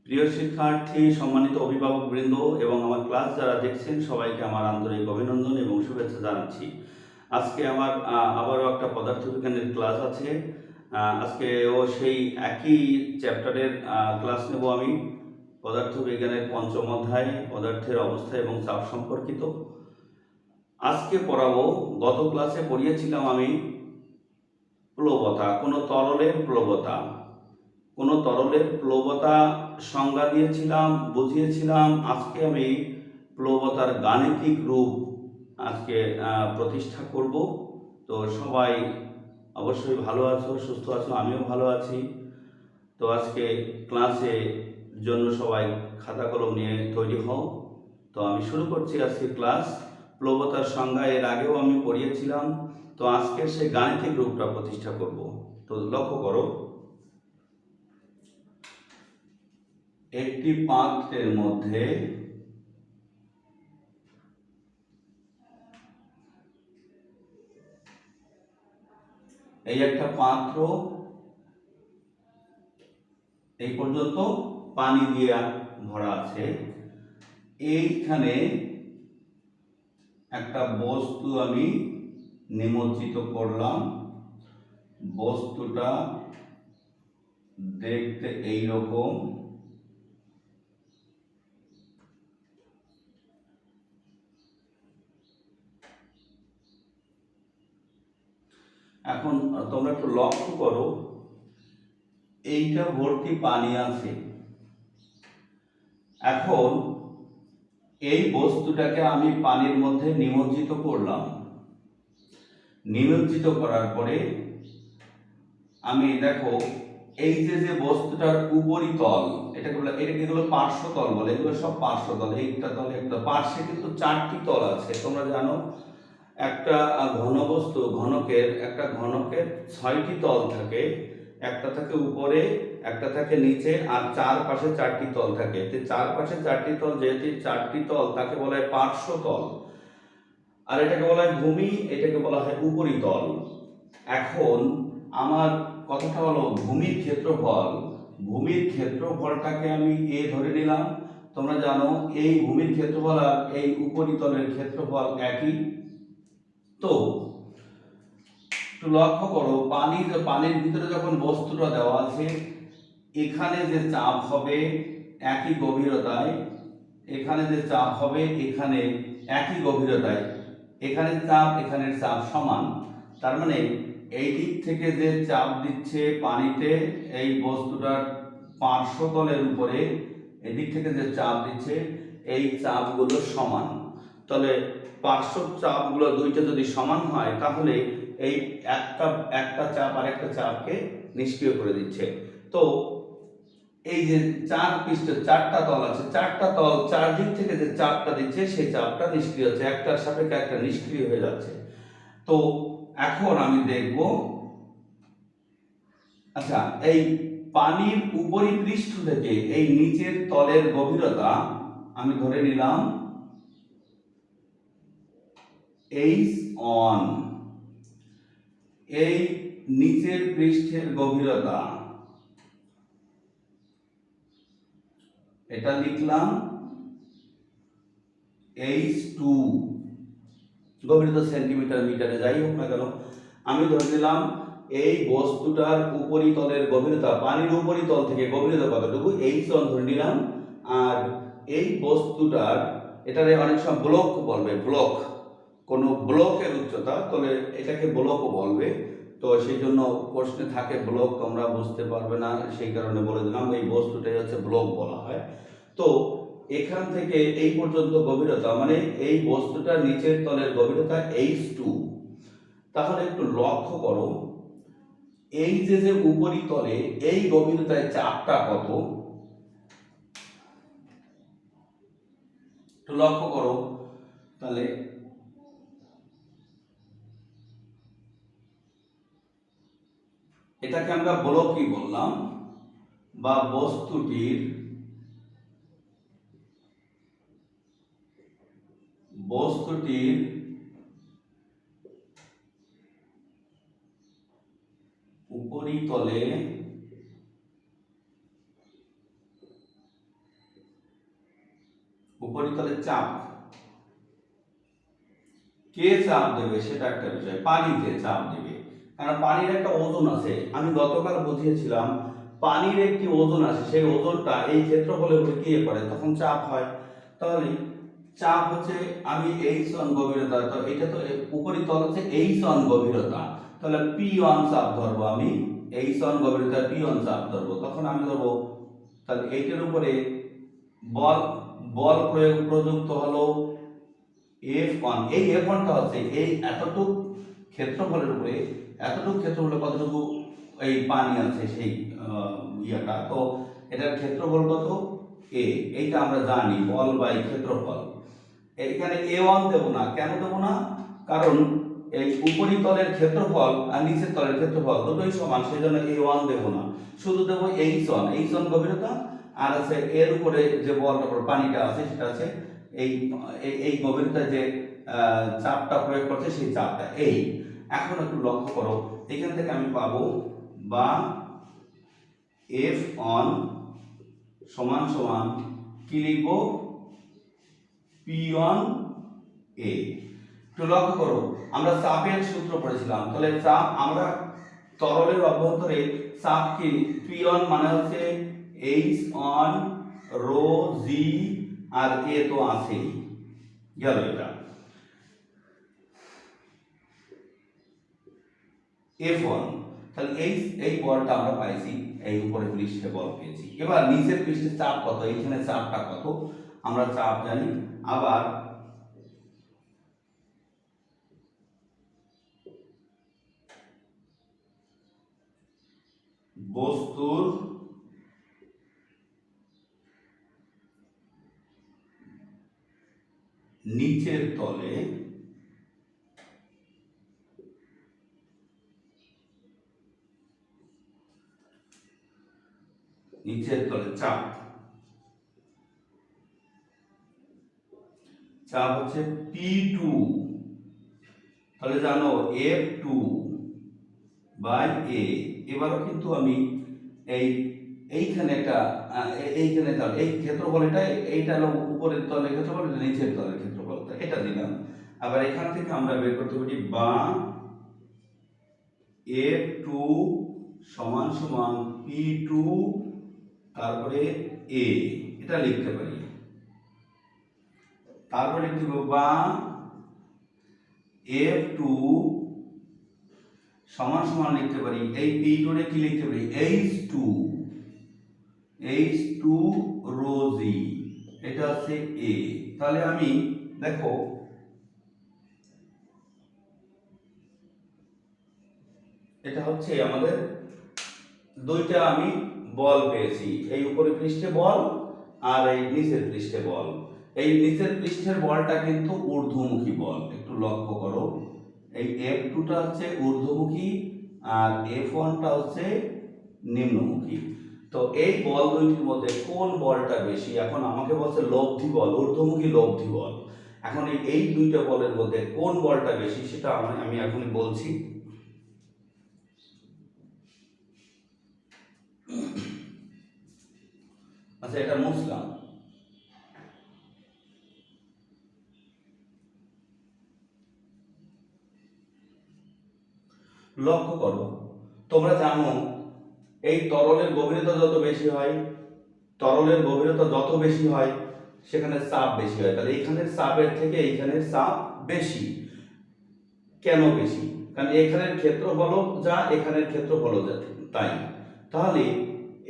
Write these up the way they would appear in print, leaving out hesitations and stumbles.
প্রিয় শিক্ষার্থী, সম্মানিত অভিভাবকবৃন্দ এবং আমার ক্লাস যারা দেখছেন সবাইকে আমার আন্তরিক অভিনন্দন এবং শুভেচ্ছা জানাচ্ছি। আজকে আমার আবারও একটা পদার্থবিজ্ঞানের ক্লাস আছে। আজকেও সেই একই চ্যাপ্টারের ক্লাস নেব আমি। পদার্থবিজ্ঞানের পঞ্চম অধ্যায় পদার্থের অবস্থা এবং চাপ সম্পর্কিত আজকে পড়াবো। গত ক্লাসে পড়িয়েছিলাম আমি প্লবতা, কোনো তরলের প্লবতা। কোনো তরলের প্লবতা সংজ্ঞা দিয়েছিলাম, বুঝিয়েছিলাম। আজকে আমি প্লবতার গাণিতিক রূপ আজকে প্রতিষ্ঠা করব। তো সবাই অবশ্যই ভালো আছো, সুস্থ আছো, আমিও ভালো আছি। তো আজকে ক্লাসে জন্য সবাই খাতা কলম নিয়ে তৈরি হও। তো আমি শুরু করছি আজকে ক্লাস। প্লবতার সংজ্ঞা এর আগেও আমি পড়িয়েছিলাম, তো আজকে সেই গাণিতিক রূপটা প্রতিষ্ঠা করব। তো লক্ষ্য করো, একটি পাত্রের মধ্যে এই একটা পাত্র, এই পর্যন্ত পানি দিয়ে ভরা আছে। এইখানে একটা বস্তু আমি নিমজ্জিত করলাম। বস্তুটা দেখতে এইরকম। এখন তোমরা একটু লক্ষ্য করো, এইটা ভর্তি পানি আছে। এখন এই বস্তুটাকে আমি পানির মধ্যে নিমজ্জিত করলাম। নিমজ্জিত করার পরে আমি দেখো, এই যে বস্তুটার উপরিতল, এটাকে হলো পার্শ্বতল বলে। এগুলো সব পার্শ্বতল। একটা তল, একটা পার্শ্বে কিন্তু চারটি তল আছে। তোমরা জানো একটা ঘনকের 6টি তল থাকে। একটা থাকে উপরে, একটা থাকে নিচে, আর চারপাশে 4টি তল থাকে। চারপাশে 4টি তল, যেহেতু 4টি তল, তাকে বলা হয় পার্শ্বতল। আর এটাকে বলা হয় ভূমি, এটাকে বলা হয় উপরিতল। এখন আমার কথাটা হলো ভূমির ক্ষেত্রফল। ভূমির ক্ষেত্রফলটাকে আমি এ ধরে নিলাম। তোমরা জানো এই ভূমির ক্ষেত্রফল আর এই উপরিতলের ক্ষেত্রফল একই। তো একটু লক্ষ্য করো, পানির ভিতরে যখন বস্তুটা দেওয়া আছে, এখানে যে চাপ হবে একই গভীরতায়, এখানে যে চাপ হবে এখানে একই গভীরতায়, এখানে চাপ এখানের চাপ সমান। তার মানে এই দিক থেকে যে চাপ দিচ্ছে পানিতে এই বস্তুটার পার্শ্বতলের উপরে, এদিক থেকে যে চাপ দিচ্ছে এই চাপগুলো সমান। তাহলে পার্শ্ব চাপগুলো দুইটা যদি সমান হয়, তাহলে এই একটা চাপ আর একটা চাপকে নিষ্ক্রিয় করে দিচ্ছে। তো এই যে চার পৃষ্ঠে 4টা তল আছে, 4টা তল চারদিক থেকে যে চাপটা দিচ্ছে সেই চাপটা নিষ্ক্রিয় হচ্ছে, একটার সাপেক্ষে একটা নিষ্ক্রিয় হয়ে যাচ্ছে। তো এখন আমি দেখব, আচ্ছা, এই পানির উপরিপৃষ্ঠ থেকে এই নিচের তলের গভীরতা আমি ধরে নিলাম h1। এই নিচের পৃষ্ঠের গভীরতা এটা লিখলাম h2। গভীরতা সেন্টিমিটার মিটারে যাই হোক না কেন, আমি ধরে নিলাম এই বস্তুটার উপরিতলের গভীরতা, পানির উপরিতল থেকে গভীরতা কতটুকু, h1 ধরে নিলাম। আর এই বস্তুটার, এটারে অনেক সময় ব্লক বলবে, ব্লক, কোন ব্লকের উচ্চতা, তবে এটাকে ব্লকও বলবে। তো সেই জন্য প্রশ্নে থাকে ব্লক, তোমরা বুঝতে পারবে না, সেই কারণে বলে দিলাম এই বস্তুটাই হচ্ছে ব্লক বলা হয়। তো এখান থেকে এই পর্যন্ত গভীরতা, মানে এই বস্তুটার নিচের তলের গভীরতা h2। তাহলে একটু লক্ষ্য করো, এই যে উপরিতলে এই গভীরতায় চাপটা কত, একটু লক্ষ্য করো। তাহলে এটাকে আমরা ব্লকই বললাম, বা বস্তুটির উপরিতলে চাপ, কে চাপ দেবে সেটা একটা বিষয়, পানিতে চাপ দেবে, কারণ পানির একটা ওজন আছে। আমি গতকাল বুঝিয়েছিলাম পানির একটি ওজন আছে, সেই ওজনটা এই ক্ষেত্রফলের উপরে গিয়ে পড়ে, তখন চাপ হয়। তাহলে চাপ হচ্ছে আমি h1 গভীরতা, তো এটা তো উপরিতল হচ্ছে h1 গভীরতা, তাহলে p1 চাপ ধরবো আমি, h1 গভীরতা p1 চাপ ধরবো, তখন আমি ধরবো তাহলে এইটার উপরে বল বল প্রযুক্ত হলো F1। এই F1টা হচ্ছে এই এতটুক ক্ষেত্রফলের উপরে, এতটুক ক্ষেত্রফলে কতটুকু এই পানি আছে সেই ইয়েটা, তো এটার ক্ষেত্রফল কত a, এইটা আমরা জানি বল বাই ক্ষেত্রফল। এখানে A1 দেব না, কেন দেব না? কারণ এই উপরিতলের ক্ষেত্রফল আর নিচের তলের ক্ষেত্রফল দুটোই সমান, সেজন্য A1 দেব না, শুধু দেব h1 গভীরতা, আর আছে এর উপরে যে বলটা পানিটা আছে সেটা আছে এই এই গভীরতায় যে চাপটা প্রয়োগ করছে সেই চাপটা এই। এখন একটু লক্ষ্য করো, এখান থেকে আমি পাবো বা F1 সমান সমান কি লিখবো, P1 A। একটু লক্ষ্য করো, আমরা চাপের সূত্র পড়েছিলাম, তাহলে চাপ আমরা তরলের অভ্যন্তরে চাপ কি P1 মানে হচ্ছে H1 rho G, R A তো আছেই, গেল এটা। F1 তাহলে এই বলটা আমরা পাইছি, এই উপরে পৃষ্ঠে বল পেয়েছি। এবার নিচের পৃষ্ঠে চাপ কত, এইখানে চাপটা কত আমরা চাপ জানি। আবার বস্তুর নিচের তলে চাপ, চাপ হচ্ছে P2, তাহলে জানো F2 বাই A। এবারও কিন্তু আমি এইখানে একটা এইখানে তাহলে এই ক্ষেত্রফল এটা, এইটা হলো উপরের তলের ক্ষেত্রফল, এটা নিচের তলের ক্ষেত্রফল, এটা দিলাম। আবার এখান থেকে আমরা বের করতে পারি বা F2 সমান সমান P2 তারপরে A, এটা লিখতে পারি। তারপরে লিখতে পারবো বা F2 সমান সমান লিখতে পারি এই P2 রে কি লিখতে পারি H2 রো জি, এটা হচ্ছে A। তাহলে আমি দেখো এটা হচ্ছে আমাদের দুইটা আমি বল পেয়েছি, এই উপরে পৃষ্ঠে বল আর এই নিচের পৃষ্ঠে বল। এই নিচের পৃষ্ঠের বলটা কিন্তু ঊর্ধ্বমুখী বল, একটু লক্ষ্য করো, এই F2টা হচ্ছে ঊর্ধ্বমুখী আর F1টা হচ্ছে নিম্নমুখী। তো এই বল দুইটির মধ্যে কোন বলটা বেশি, এখন আমাকে বলছে লব্ধি বল, ঊর্ধ্বমুখী লব্ধি বল। এখন এই দুইটা বলের মধ্যে কোন বলটা বেশি সেটা আমি এখনই বলছি। আচ্ছা, এটা মুছলাম। লক্ষ্য করো, তোমরা জানো এই তরলের গভীরতা যত বেশি হয়, তরলের গভীরতা যত বেশি হয় সেখানে চাপ বেশি হয়। তাহলে এইখানের চাপের থেকে এইখানের চাপ বেশি। কেন বেশি? কারণ এখানের ক্ষেত্রফল যা, এখানের ক্ষেত্রফল যা, তাই। তাহলে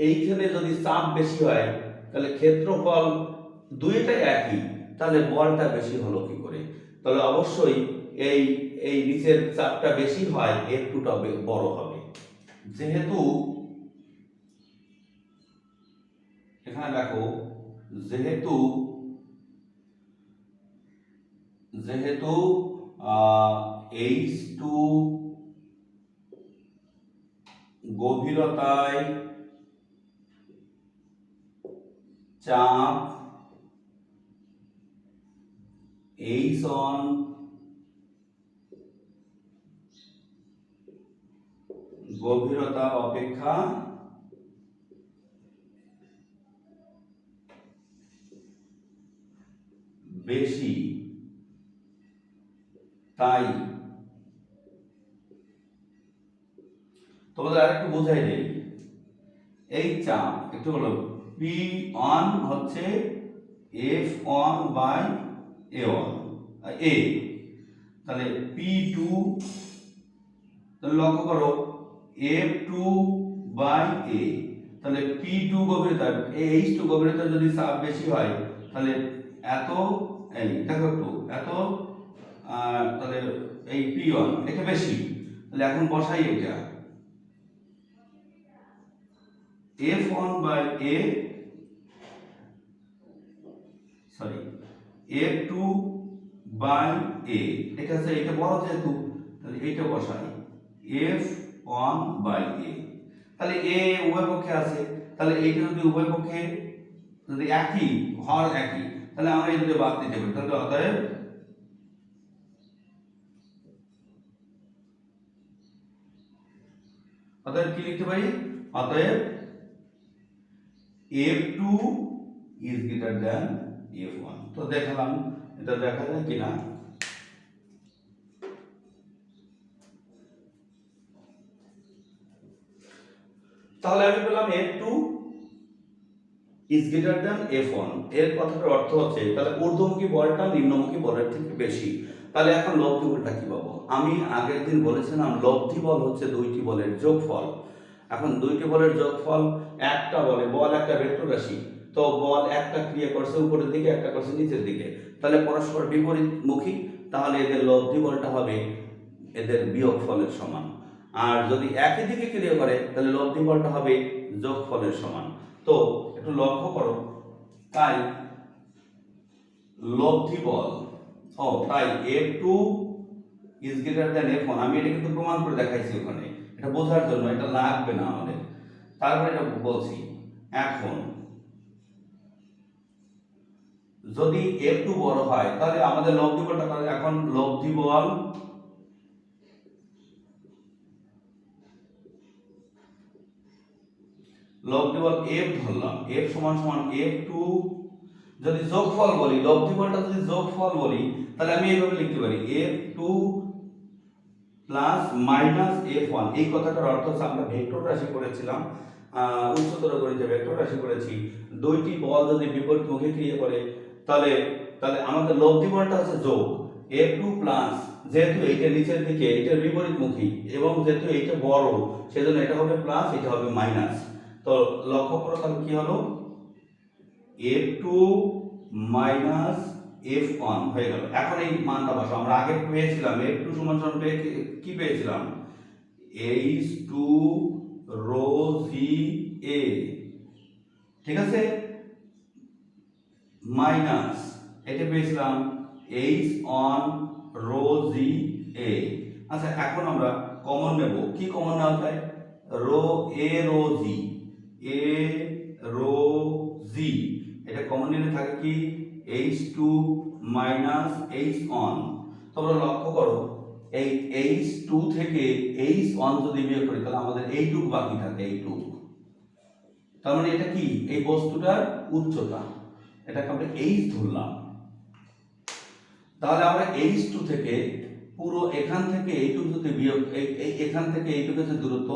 এইখানে যদি চাপ বেশি হয় তাহলে ক্ষেত্রফল দুইটাই একই, তাহলে বলটা বেশি হলো কি করে? তাহলে অবশ্যই এই এই নিচের চাপটা বেশি হয়, F2টা বড় হবে। যেহেতু এখানে দেখো, যেহেতু যেহেতু H2 গভীরতায় চাপ H1 গভীরতা অপেক্ষা বেশি, তাই তোমাদের আরেকটু বোঝাই দেই। এই চাপ একটু হলো P1 হচ্ছে F1 বাই A1 এ, তাহলে P2 তাহলে লক্ষ্য করো F2 বাই A, তাহলে P2 গভীরতা H2 গভীরতা যদি চাপ বেশি হয় তাহলে এত, এই দেখো একটু এত, তাহলে এই P1 এটা বেশি, তাহলে এখন বসাই এটা F1 by A, sorry F2 by A, এটা আছে এটা বড় যেহেতু তাহলে এটা বসাই F1 বাই A, তাহলে A উভয় পক্ষে আছে, তাহলে এইটা যদি উভয় পক্ষে যদি একই হর একই, তাহলে আমরা এই দুটো বাদ দিতে পারি, তাহলে অতএব কি লিখতে পারি, অতএব F2 is greater than F1। তো দেখালাম, এটা দেখা যায় কিনা। তাহলে আমি বললাম F2 is greater than F1, এর কথাটার অর্থ হচ্ছে তাহলে ঊর্ধ্বমুখী বলটা নিম্নমুখী বলের থেকে বেশি। তাহলে এখন লব্ধি বলটা কি পাবো? আমি আগের দিন বলেছিলাম লব্ধি বল হচ্ছে দুইটি বলের যোগফল। এখন দুইটি বলের যোগফল, একটা বল একটা ভেক্টর রাশি, তো বল একটা ক্রিয়া করছে উপরের দিকে, একটা করছে নিচের দিকে, তাহলে পরস্পর বিপরীতমুখী, তাহলে এদের লব্ধি বলটা হবে এদের বিয়োগফলের সমান। আর যদি একই দিকে ক্রিয়া করে তাহলে লব্ধি বলটা হবে যোগফলের সমান। তো একটু লক্ষ্য করো, তাই লব্ধি বল, তাই F2 is greater than F1, আমি এটা কিন্তু প্রমাণ করে দেখাইছি ওখানে, এটা বোঝার জন্য, এটা লাগবে না আমাদের। তারপরে এটা বলছি, এখন যদি F2 বড় হয় তাহলে আমাদের লব্ধি বলটা, তাহলে এখন লব্ধি বল F ধরলাম, F সমান সমান F2, যদি যোগফল বলি লব্ধি বলটা যদি যোগফল বলি তাহলে আমি এইভাবে লিখতে পারি F2 প্লাস মাইনাস F1। এই কথাটার অর্থ হচ্ছে আমরা ভেক্টর রাশি করেছিলাম, উচ্চতর গণিতে ভেক্টর রাশি করেছি, দুইটি বল যদি বিপরীতমুখী ক্রিয়া করে তাহলে তাহলে আমাদের লব্ধি বলটা হচ্ছে যোগ F2 প্লাস, যেহেতু এইটা নিচের দিকে এটার বিপরীতমুখী এবং যেহেতু এইটা বড় সেজন্য এটা হবে প্লাস, এটা হবে মাইনাস। তো লক্ষ্য করো তাহলে কি হলো, F2 মাইনাস F1 হয়ে গেল। এখন এই মানটা বসো, আমরা আগে পেয়েছিলাম F2 সমান সমান কি পেয়েছিলাম, H2 রো জি A, ঠিক আছে, মাইনাস এটা পেয়েছিলাম H1 রো জি A। আচ্ছা এখন আমরা কমন নেব, কি কমন নেওয়া যায়, row A row G, A row G, এটা কমন নিলে থাকে কি H2 মাইনাস H1। তোমরা লক্ষ্য করো এই H2 থেকে H1 যদি বিয়োগ করি তাহলে আমাদের এইটুকু বাকি থাকে, এইটুকু, তার মানে এটা কি এই বস্তুটার উচ্চতা, এটাকে আমরা H ধরলাম। তাহলে আমরা H2 থেকে পুরো এখান থেকে এইটুকু যদি বিয়োগ, এখান থেকে এইটুকু যে দূরত্ব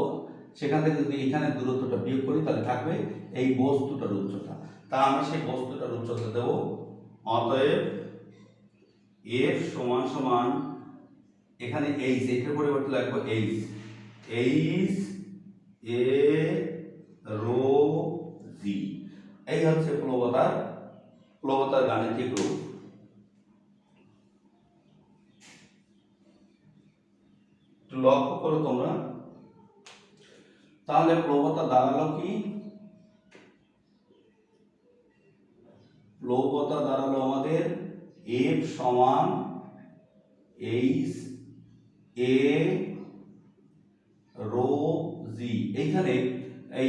সেখান থেকে যদি এখানে দূরত্বটা বিয়োগ করি তাহলে থাকবে এই বস্তুটার উচ্চতা। তা আমরা সেই বস্তুটার উচ্চতা দেব, অতএব F সমান সমান এখানে H, এটার পরিবর্তে লাগবে H A রো জি। এই হচ্ছে প্লবতার গাণিতিক রূপ। লক্ষ্য করো তোমরা, তাহলে প্লবতা দাঁড়ালো কি, প্লবতা দাঁড়ালো আমাদের F সমান H A রো জি। এইখানে এই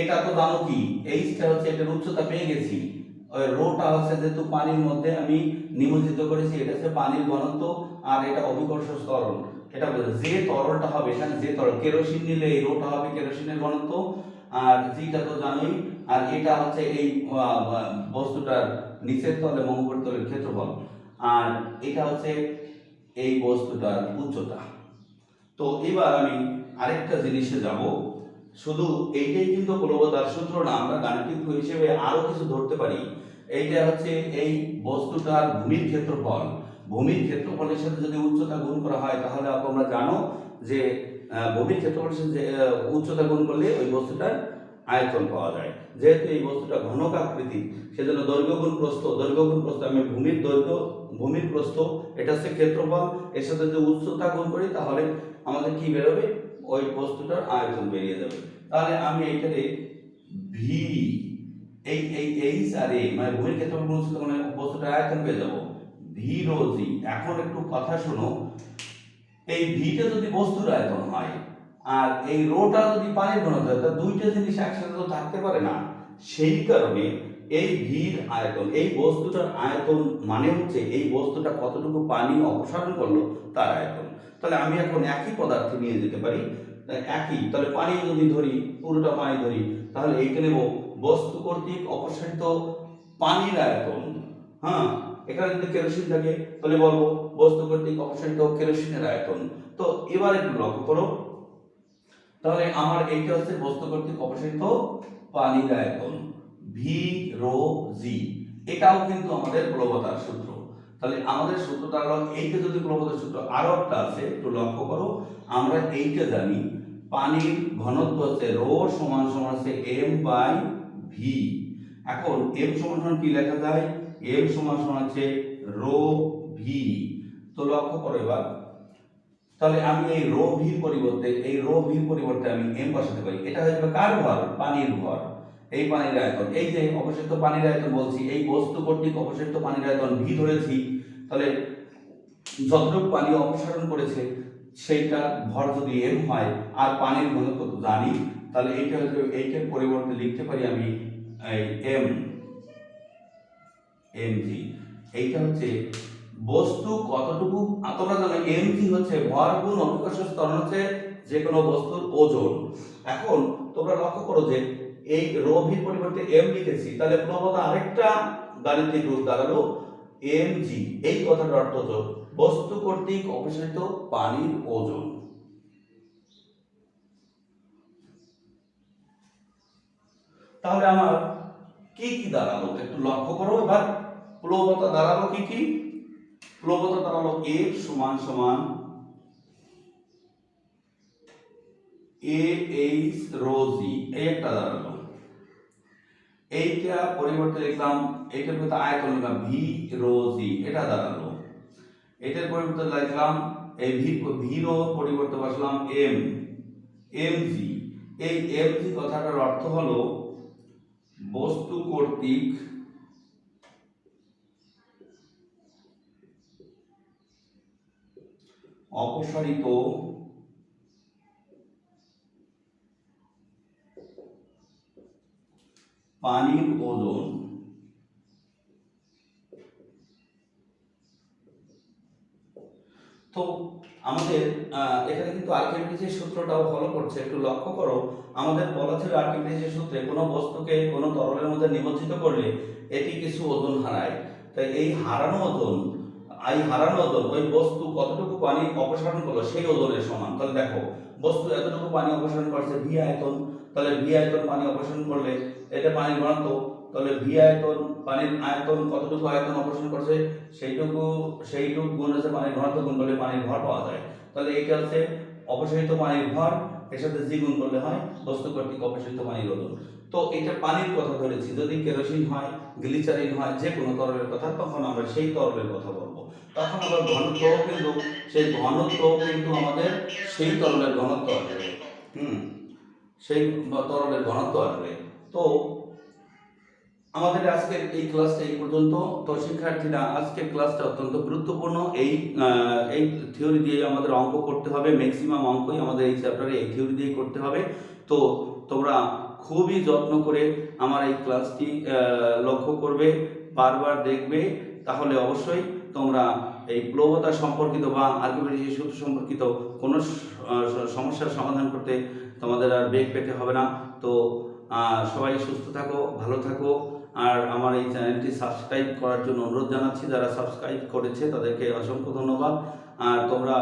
এটা তো জানো কি, এইচটা হচ্ছে এটার উচ্চতা পেয়ে গেছি, ওই রোটা হচ্ছে যেহেতু পানির মধ্যে আমি নিমজ্জিত করেছি, এটা হচ্ছে পানির ঘনত্ব, আর এটা অভিকর্ষ তরল, এটা যে তরলটা হবে এখানে, যে তরল কেরোসিন নিলে এই রোটা হবে কেরোসিনের ঘনত্ব, আর জিটা তো জানোই, আর এটা হচ্ছে এই বস্তুটার নিচের তল এবং উপরের তলের ক্ষেত্রফল, আর এটা হচ্ছে এই বস্তুটার উচ্চতা। তো এবার আমি আরেকটা জিনিসে যাব, শুধু এইটাই কিন্তু প্রবলতার সূত্র না, আমরা গাণিতিক হিসেবে আরো কিছু ধরতে পারি। এইটা হচ্ছে এই বস্তুটার ভূমির ক্ষেত্রফল। ভূমির ক্ষেত্রফলের সাথে যদি উচ্চতা গুণ করা হয় তাহলে তোমরা জানো যে ভূমির ক্ষেত্রফলের সাথে উচ্চতা গুণ করলে ওই বস্তুটার আয়তন পাওয়া যায়। যেহেতু এই বস্তুটা ঘনক আকৃতির, সেজন্য দৈর্ঘ্য গুণ প্রস্থ, আমি ভূমির দৈর্ঘ্য ভূমির প্রস্থ এটা হচ্ছে ক্ষেত্রফল, এর সাথে যদি উচ্চতা গুণ করি তাহলে আমাদের কি বেরোবে, ওই বস্তুটার আয়তন বেরিয়ে যাবে। তাহলে আমি এইটারে ভি এইচ আর এ মানে ভূমির ক্ষেত্রফল গুণ উচ্চতা মানে বস্তুটার আয়তন পেয়ে যাব ভি রো জি। এখন একটু কথা শোনো, এই ভিটা যদি বস্তুর আয়তন হয় আর এই রোটা যদি পানির ঘনত্ব হয়, তা দুইটা জিনিস একসাথে তো থাকতে পারে না। সেই কারণে এই ভির আয়তন, এই বস্তুটার আয়তন মানে হচ্ছে এই বস্তুটা কতটুকু পানি অপসারণ করলো তার আয়তন। তাহলে আমি এখন একই পদার্থ নিয়ে যেতে পারি, একই, তাহলে পানি যদি ধরি, পুরোটা পানি ধরি, তাহলে এইটা নেব বস্তু কর্তৃক অপসারিত পানির আয়তন। হ্যাঁ, এখানে যদি কেরোসিন থাকে তাহলে বলবো বস্তু কর্তৃক অপসারিত কেরোসিনের আয়তন। তো এবার একটু লক্ষ্য করো, তাহলে আমার এইটা হচ্ছে বস্তু কর্তৃক অপসারিত পানির আয়তন ভি রো জি। এটাও কিন্তু আমাদের প্লবতার সূত্র। তাহলে আমাদের সূত্রটা হলো এইটা, যদি প্লবতার সূত্র আরো একটা আছে একটু লক্ষ্য করো, আমরা এইটা জানি পানির ঘনত্ব হচ্ছে রো সমান সমান হচ্ছে এম বাই ভি। এখন এম সমান সমান কি লেখা যায়, এম সমান সমান হচ্ছে রো ভি। তো লক্ষ্য করো এবার, তাহলে আমি এই রো ভির পরিবর্তে আমি এম বসাতে পারি। এটা হয়ে যাবে কার ভর, পানির ভর, এই পানির আয়তন, এই যে অপসারিত পানির আয়তন বলছি, এই বস্তু কর্তৃক অপসারিত পানির আয়তন ভি ধরেছি। তাহলে যতটুকু পানি অপসারণ করেছে সেইটা ভর যদি এম হয় আর পানির ঘনত্ব জানি, তাহলে এইটা হচ্ছে, এইটার পরিবর্তে লিখতে পারি আমি এই এম জি। এইটা হচ্ছে বস্তু কতটুকু, তোমরা জানো এমজি হচ্ছে ভর গুণ অভিকর্ষ ত্বরণ হচ্ছে যে কোনো বস্তুর ওজন। এখন তোমরা লক্ষ্য করো যে এই রো ভির পরিবর্তে এম লিখেছি, তাহলে প্লবতা আরেকটা গাণিতিক রূপ দাঁড়ালো এমজি। এই কথাটার অর্থ হলো বস্তু কর্তৃক অপসারিত পানির ওজন। তাহলে আমার কি কি দাঁড়ালো একটু লক্ষ্য করো এবার। প্লবতা দাঁড়ালো কি কি, প্লবতা দাঁড়ালো এ সমান সমান এ এইচ রো জি, এই একটা দাঁড়ালো। এইটা পরিবর্তে লিখলাম, এইটার পরিবর্তে আয়তন লিখলাম ভি রো জি, এটা দাঁড়ালো। এটার পরিবর্তে লিখলাম এই ভি রো পরিবর্তে বসালাম এম জি। এই এম জি কথাটার অর্থ হলো বস্তু কর্তৃক অপসারিত পানির ওজন। তো আমাদের এখানে কিন্তু আর্কিমিডিসের সূত্রটাও ফলো করছে, একটু লক্ষ্য করো। আমাদের বলা ছিল আর্কিমিডিসের সূত্রে কোনো বস্তুকে কোনো তরলের মধ্যে নিমজ্জিত করলে এটি কিছু ওজন হারায়। তাই এই হারানো ওজন ওই বস্তু কতটুকু পানি অপসারণ করলো সেই ওজনের সমান। তাহলে দেখো বস্তু এতটুকু পানি অপসারণ করছে ভি আয়তন, তাহলে ভি আয়তন পানি অপসারণ করলে এটা পানির ঘনত্ব, তাহলে ভি আয়তন পানির আয়তন কতটুকু আয়তন অপসারণ করছে সেইটুকু গুণ হচ্ছে পানির ঘনত্ব গুণ করলে পানির ভর পাওয়া যায়। তাহলে এইটা হচ্ছে অপসারিত পানির ভর, এর সাথে জি গুণ করলে হয় বস্তু কর্তৃক অপসারিত পানির ওজন। তো এটা পানির কথা ধরেছি, যদি কেরোসিন হয়, গ্লিসারিন হয়, যে কোনো তরলের কথা, তখন আমরা সেই তরলের কথা বলবো। তখন আবার ঘনত্বও কিন্তু আমাদের সেই তরলের ঘনত্ব আসবে, সেই তরলের ঘনত্ব আসবে। তো আমাদের আজকের এই ক্লাসটা এই পর্যন্ত। তো শিক্ষার্থীরা, আজকের ক্লাসটা অত্যন্ত গুরুত্বপূর্ণ। এই থিওরি দিয়ে আমাদের অঙ্ক করতে হবে, ম্যাক্সিমাম অঙ্কই আমাদের এই চ্যাপ্টারে এই থিওরি দিয়ে করতে হবে। তো তোমরা খুবই যত্ন করে আমার এই ক্লাসটি লক্ষ্য করবে, বারবার দেখবে, তাহলে অবশ্যই তোমরা এই প্লবতা সম্পর্কিত বা আর্কিমিডিসের সূত্র সম্পর্কিত কোনো সমস্যার সমাধান করতে তোমাদের আর বেগ পেতে হবে না। তো সবাই সুস্থ থাকো, ভালো থাকো। আর আমার এই চ্যানেলটি সাবস্ক্রাইব করার জন্য অনুরোধ জানাচ্ছি। যারা সাবস্ক্রাইব করেছে তাদেরকে অসংখ্য ধন্যবাদ। আর তোমরা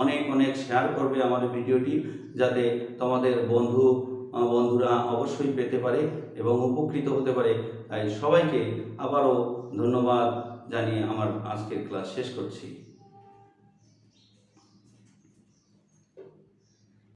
অনেক অনেক শেয়ার করবে আমার ভিডিওটি, যাতে তোমাদের বন্ধুরা অবশ্যই পেতে পারে এবং উপকৃত হতে পারে। তাই সবাইকে আবারও ধন্যবাদ জানিয়ে আমার আজকের ক্লাস শেষ করছি।